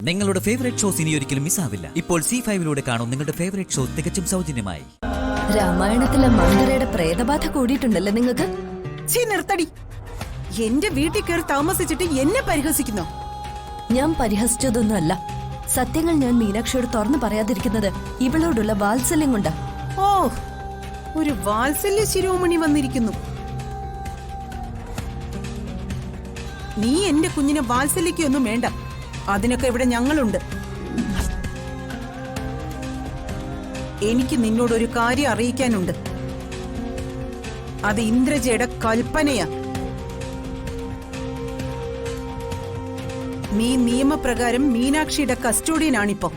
നിങ്ങളുടെ favourite shows ഇനി ഒരിക്കലും മിസ്സാവില്ല. ഇപ്പോൾ C5 കാണും നിങ്ങളുടെ ഫേവറേറ്റ് ഷോ തികച്ചും സൗജന്യമായി. രാമായണത്തിലെ മന്ദരയുടെ പ്രേതബാധ കൂടിയിട്ടുണ്ടല്ലോ നിങ്ങൾക്ക്. നിർത്തടി. എന്റെ വീട്ടിൽ കയറി താമസിച്ചിട്ട് എന്നെ പരിഹസിക്കുന്നു. ഞാൻ പരിഹസിച്ചതൊന്നുമല്ല. സത്യങ്ങൾ ഞാൻ മീനാക്ഷിയോട് തുറന്നു പറയാതിരിക്കുന്നത് ഇവളോടുള്ള വാത്സല്യം കൊണ്ടാ. ഓ, ഒരു വാത്സല്യ ശിരോമണി വന്നിരിക്കുന്നു. നീ എന്റെ കുഞ്ഞിനെ വാത്സല്യക്കൊന്നും വേണ്ട. അതിനൊക്കെ ഇവിടെ ഞങ്ങളുണ്ട്. എനിക്ക് നിന്നോടൊരു കാര്യം അറിയിക്കാനുണ്ട്. അത് ഇന്ദ്രജയുടെ കൽപ്പനയാ. നീ നിയമപ്രകാരം മീനാക്ഷിയുടെ കസ്റ്റോഡിയനാണിപ്പോ.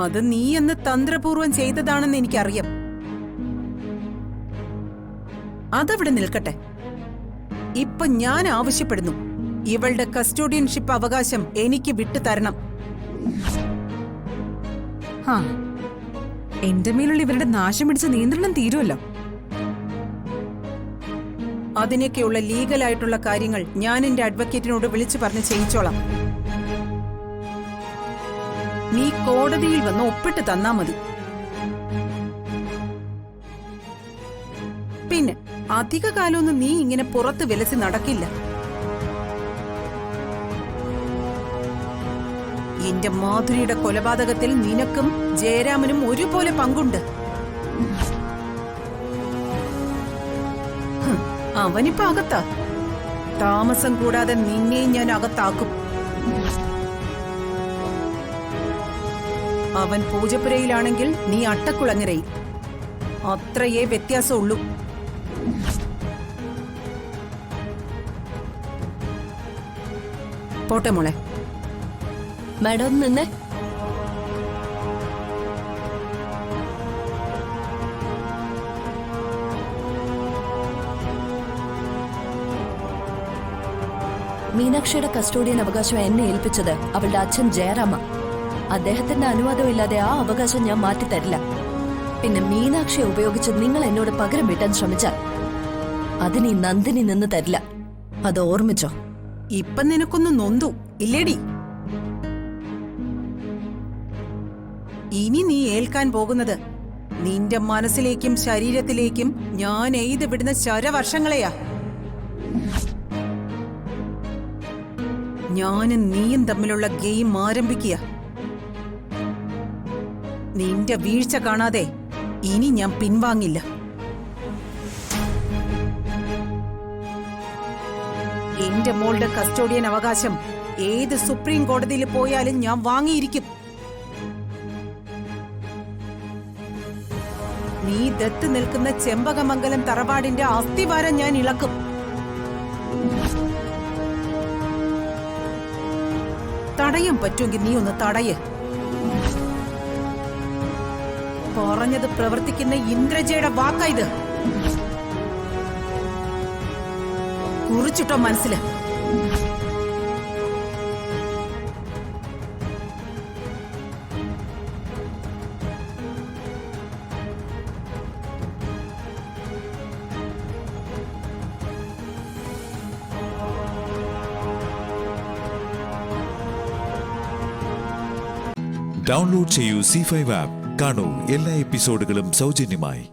അത് നീ എന്ന് തന്ത്രപൂർവം ചെയ്തതാണെന്ന് എനിക്കറിയാം. അതവിടെ നിൽക്കട്ടെ. ഇപ്പൊ ഞാൻ ആവശ്യപ്പെടുന്നു, ഇവളുടെ കസ്റ്റോഡിയൻഷിപ്പ് അവകാശം എനിക്ക് വിട്ടുതരണം. എന്റെ മേലുള്ള ഇവരുടെ നാശം പിടിച്ച നിയന്ത്രണം തീരുമല്ലോ. അതിനൊക്കെയുള്ള ലീഗലായിട്ടുള്ള കാര്യങ്ങൾ ഞാൻ എന്റെ അഡ്വക്കേറ്റിനോട് വിളിച്ചു പറഞ്ഞ് ചെയ്യിച്ചോളാം. നീ കോടതിയിൽ വന്ന് ഒപ്പിട്ട് തന്നാ മതി. പിന്നെ അധിക കാലമൊന്നും നീ ഇങ്ങനെ പുറത്ത് വിലസി നടക്കില്ല. എന്റെ മാധുരിയുടെ കൊലപാതകത്തിൽ നിനക്കും ജയരാമനും ഒരുപോലെ പങ്കുണ്ട്. അവനിപ്പോ അകത്താ. താമസം കൂടാതെ നിന്നെയും ഞാൻ അകത്താക്കും. അവൻ പൂജപ്പുരയിലാണെങ്കിൽ നീ അട്ടക്കുളങ്ങരയിൽ. അത്രയേ വ്യത്യാസമുള്ളൂ. പോട്ടെ മോളെ. മാഡം നിന്ന്. മീനാക്ഷിയുടെ കസ്റ്റോഡിയൻ അവകാശം എന്നെ ഏൽപ്പിച്ചത് അവളുടെ അച്ഛൻ ജയറാമ. അദ്ദേഹത്തിന്റെ അനുവാദമില്ലാതെ ആ അവകാശം ഞാൻ മാറ്റിത്തരില്ല. പിന്നെ മീനാക്ഷിയെ ഉപയോഗിച്ച് നിങ്ങൾ എന്നോട് പകരം വീട്ടാൻ ശ്രമിച്ചാൽ അതിന് ഈ നന്ദിനി നിന്ന് തരില്ല. അത് ഓർമ്മിച്ചോ. ഇപ്പൊ നിനക്കൊന്ന് നൊന്തു ഇല്ലേടി? ഇനി നീ ഏൽക്കാൻ പോകുന്നത് നിന്റെ മനസ്സിലേക്കും ശരീരത്തിലേക്കും ഞാൻ എയ്ത് വിടുന്ന ശരവർഷങ്ങളെയാ. ഞാനും നീയും തമ്മിലുള്ള ഗെയിം ആരംഭിക്കുക. നിന്റെ വീഴ്ച കാണാതെ ഇനി ഞാൻ പിൻവാങ്ങില്ല. എന്റെ മോളുടെ കസ്റ്റോഡിയൻ അവകാശം ഏത് സുപ്രീം കോടതിയിൽ പോയാലും ഞാൻ വാങ്ങിയിരിക്കും. നീ ദത്ത് നിൽക്കുന്ന ചെമ്പകമംഗലം തറവാടിന്റെ അസ്ഥിവാരം ഞാൻ ഇളക്കും. തടയാൻ പറ്റുമെങ്കിൽ നീ ഒന്ന് തടയ്. പറഞ്ഞത് പ്രവർത്തിക്കുന്ന ഇന്ദ്രജയുടെ വാക്കായത്. കുറിച്ചിട്ടോ മനസ്സില്. ഡൗൺലോഡ് ചെയ്യൂ C5 ആപ്പ്. കാണൂ എല്ലാ എപ്പിസോഡുകളും സൗജന്യമായി.